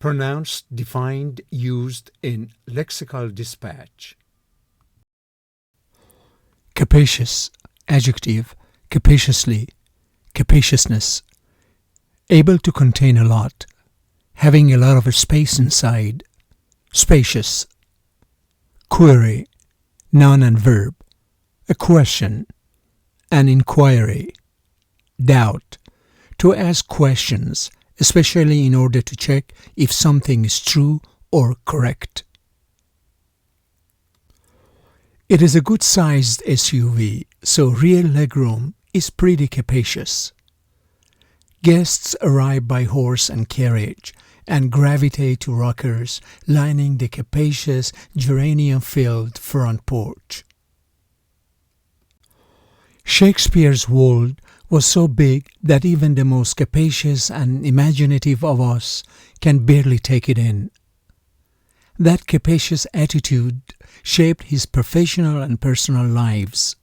Pronounced, defined, used in lexical dispatch. Capacious, adjective, capaciously, capaciousness. Able to contain a lot, having a lot of space inside, spacious. Query, noun and verb, a question, an inquiry. Doubt, to ask questions, especially in order to check if something is true or correct. It is a good-sized SUV, so rear legroom is pretty capacious. Guests arrive by horse and carriage and gravitate to rockers lining the capacious geranium-filled front porch. Shakespeare's world was so big that even the most capacious and imaginative of us can barely take it in. That capacious attitude shaped his professional and personal lives.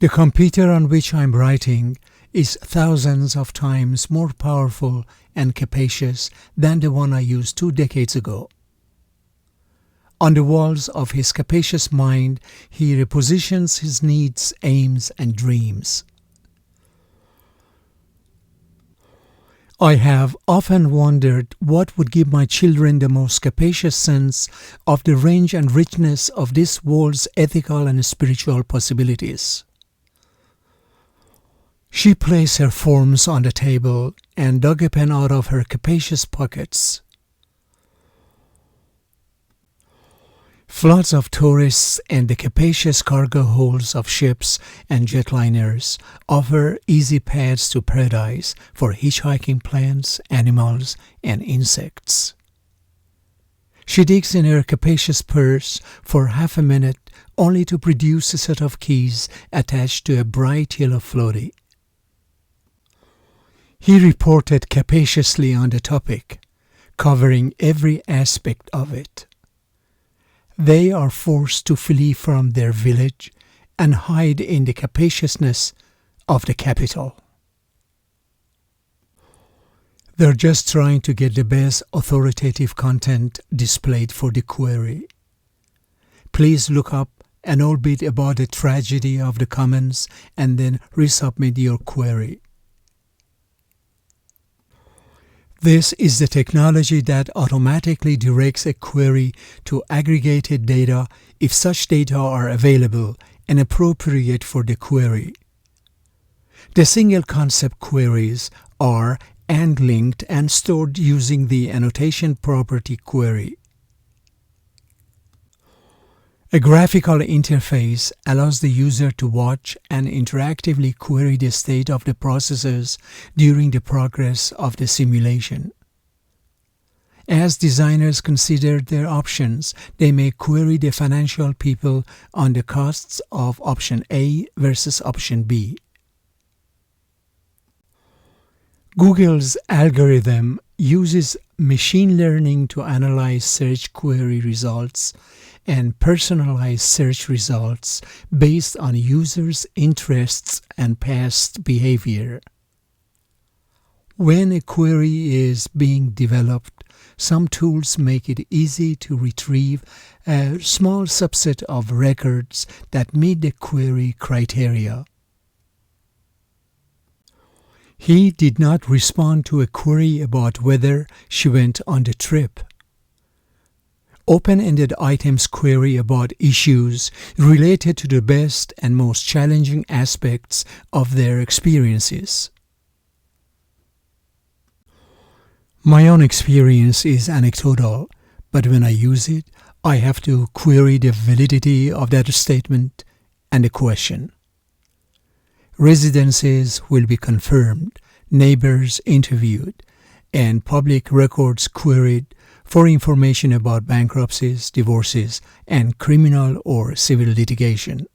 The computer on which I'm writing is thousands of times more powerful and capacious than the one I used 2 decades ago. On the walls of his capacious mind, he repositions his needs, aims, and dreams. I have often wondered what would give my children the most capacious sense of the range and richness of this world's ethical and spiritual possibilities. She placed her forms on the table and dug a pen out of her capacious pockets. Floods of tourists and the capacious cargo holds of ships and jetliners offer easy paths to paradise for hitchhiking plants, animals, and insects. She digs in her capacious purse for half a minute only to produce a set of keys attached to a bright yellow floaty. He reported capaciously on the topic, covering every aspect of it. They are forced to flee from their village and hide in the capaciousness of the capital. They're just trying to get the best authoritative content displayed for the query. Please look up an old bit about the tragedy of the commons and then resubmit your query. This is the technology that automatically directs a query to aggregated data if such data are available and appropriate for the query. The single concept queries are and-linked and stored using the annotation property query. A graphical interface allows the user to watch and interactively query the state of the processes during the progress of the simulation. As designers consider their options, they may query the financial people on the costs of option A versus option B. Google's algorithm uses machine learning to analyze search query results and personalize search results based on users' interests and past behavior. When a query is being developed, some tools make it easy to retrieve a small subset of records that meet the query criteria. He did not respond to a query about whether she went on the trip. Open-ended items query about issues related to the best and most challenging aspects of their experiences. My own experience is anecdotal, but when I use it, I have to query the validity of that statement and the question. Residences will be confirmed, neighbors interviewed, and public records queried for information about bankruptcies, divorces, and criminal or civil litigation.